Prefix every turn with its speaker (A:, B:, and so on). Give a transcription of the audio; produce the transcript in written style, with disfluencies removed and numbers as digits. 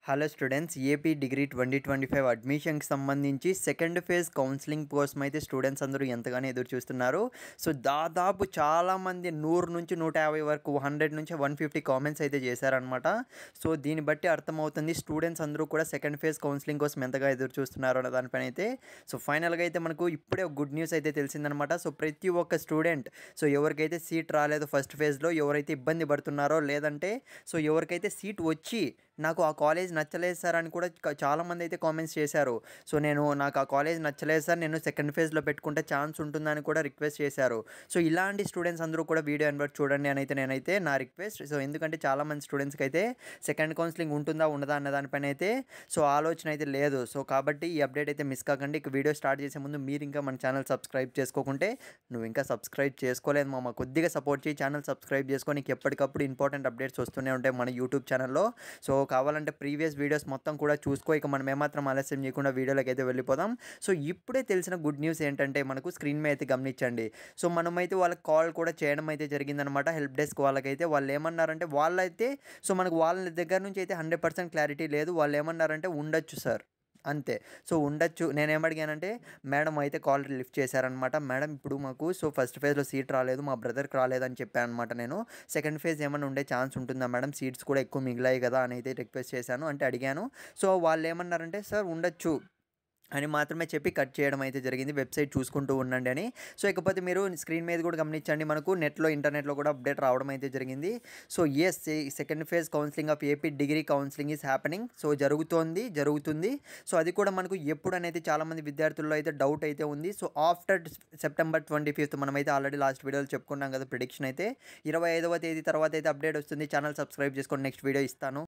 A: Hello students, AP degree 2025 అడ్మిషన్కి సంబంధించి second phase counselling కోసం అయితే స్టూడెంట్స్ అందరూ ఎంతగానో ఎదురు చూస్తున్నారు. సో దాదాపు చాలామంది 100 నుంచి 150 వరకు 100 నుంచి 150 కామెంట్స్ అయితే చేశారనమాట. సో దీన్ని బట్టి అర్థమవుతుంది స్టూడెంట్స్ అందరూ కూడా సెకండ్ ఫేజ్ కౌన్సిలింగ్ కోసం ఎంతగా ఎదురు చూస్తున్నారు అన్న దానిపైన అయితే. సో ఫైనల్గా అయితే మనకు ఇప్పుడే ఒక గుడ్ న్యూస్ అయితే తెలిసిందనమాట. సో ప్రతి ఒక్క స్టూడెంట్ ఎవరికైతే సీట్ రాలేదు ఫస్ట్ ఫేజ్లో, ఎవరైతే ఇబ్బంది పడుతున్నారో, లేదంటే ఎవరికైతే సీట్ వచ్చి నాకు ఆ కాలేజ్ నచ్చలేదు సార్ అని కూడా చాలామంది అయితే కామెంట్స్ చేశారు. సో నాకు ఆ కాలేజ్ నచ్చలేదు సార్, నేను సెకండ్ ఫేజ్లో పెట్టుకుంటే ఛాన్స్ ఉంటుందని కూడా రిక్వెస్ట్ చేశారు. సో ఇలాంటి స్టూడెంట్స్ అందరూ కూడా వీడియో ఎన్వర్ట్ చూడండి అని అయితే నేనైతే నా రిక్వెస్ట్. సో ఎందుకంటే చాలామంది స్టూడెంట్స్కి అయితే సెకండ్ కౌన్సిలింగ్ ఉంటుందా ఉండదా అన్న దానిపైన అయితే ఆలోచన అయితే లేదు. సో కాబట్టి ఈ అప్డేట్ అయితే మిస్ కాకండి. ఇక వీడియో స్టార్ట్ చేసే ముందు మీరు ఇంకా మన ఛానల్ సబ్స్క్రైబ్ చేసుకోకుంటే, నువ్వు ఇంకా సబ్స్క్రైబ్ చేసుకోలేదు మామ, కొద్దిగా సపోర్ట్ చేయి, ఛానల్ సబ్స్క్రైబ్ చేసుకొని ఎప్పటికప్పుడు ఇంపార్టెంట్ అప్డేట్స్ వస్తూనే ఉంటాయి మన యూట్యూబ్ ఛానల్లో. సో కావాలంటే ప్రీవియస్ వీడియోస్ మొత్తం కూడా చూసుకో. ఇక మనం ఏమాత్రం ఆలస్యం చేయకుండా వీడియోలోకి అయితే వెళ్ళిపోదాం. సో ఇప్పుడే తెలిసిన గుడ్ న్యూస్ ఏంటంటే మనకు స్క్రీన్ మీద అయితే గమనించండి. సో మనమైతే వాళ్ళకి కాల్ కూడా చేయడం అయితే జరిగిందనమాట. హెల్ప్ డెస్క్ వాళ్ళకైతే వాళ్ళు ఏమన్నారంటే, వాళ్ళైతే మనకు వాళ్ళ దగ్గర నుంచి అయితే 100% క్లారిటీ లేదు. వాళ్ళు ఏమన్నారంటే ఉండొచ్చు సార్, అంతే. సో ఉండొచ్చు. నేనేమడిగానంటే, మేడం అయితే కాల్ లిఫ్ట్ చేశారనమాట. మేడం ఇప్పుడు మాకు ఫస్ట్ ఫేజ్లో సీట్ రాలేదు, మా బ్రదర్కి రాలేదని చెప్పాను అనమాట. నేను సెకండ్ ఫేజ్ ఏమైనా ఉండే ఛాన్స్ ఉంటుందా మేడం, సీట్స్ కూడా ఎక్కువ మిగిలాయి కదా అని అయితే రిక్వెస్ట్ చేశాను, అంటే అడిగాను. సో వాళ్ళు ఏమన్నారంటే సార్ ఉండొచ్చు అని మాత్రమే చెప్పి కట్ చేయడం అయితే జరిగింది. వెబ్సైట్ చూసుకుంటూ ఉండండి అని. సో ఇకపోతే మీరు స్క్రీన్ మీద కూడా గమనించండి, మనకు ఇంటర్నెట్లో కూడా అప్డేట్ రావడం అయితే జరిగింది. So yes, second phase counselling of AP degree counselling is happening. So జరుగుతుంది. సో అది కూడా మనకు ఎప్పుడు అనేది చాలామంది విద్యార్థుల్లో అయితే డౌట్ అయితే ఉంది. సో ఆఫ్టర్ సెప్టెంబర్ 25th మనమైతే ఆల్రెడీ లాస్ట్ వీడియోలో చెప్పుకున్నాం కదా ప్రిడిక్షన్ అయితే. 25వ తేదీ తర్వాత అయితే అప్డేట్ వస్తుంది. ఛానల్ సబ్స్క్రైబ్ చేసుకోండి, నెక్స్ట్ వీడియో ఇస్తాను.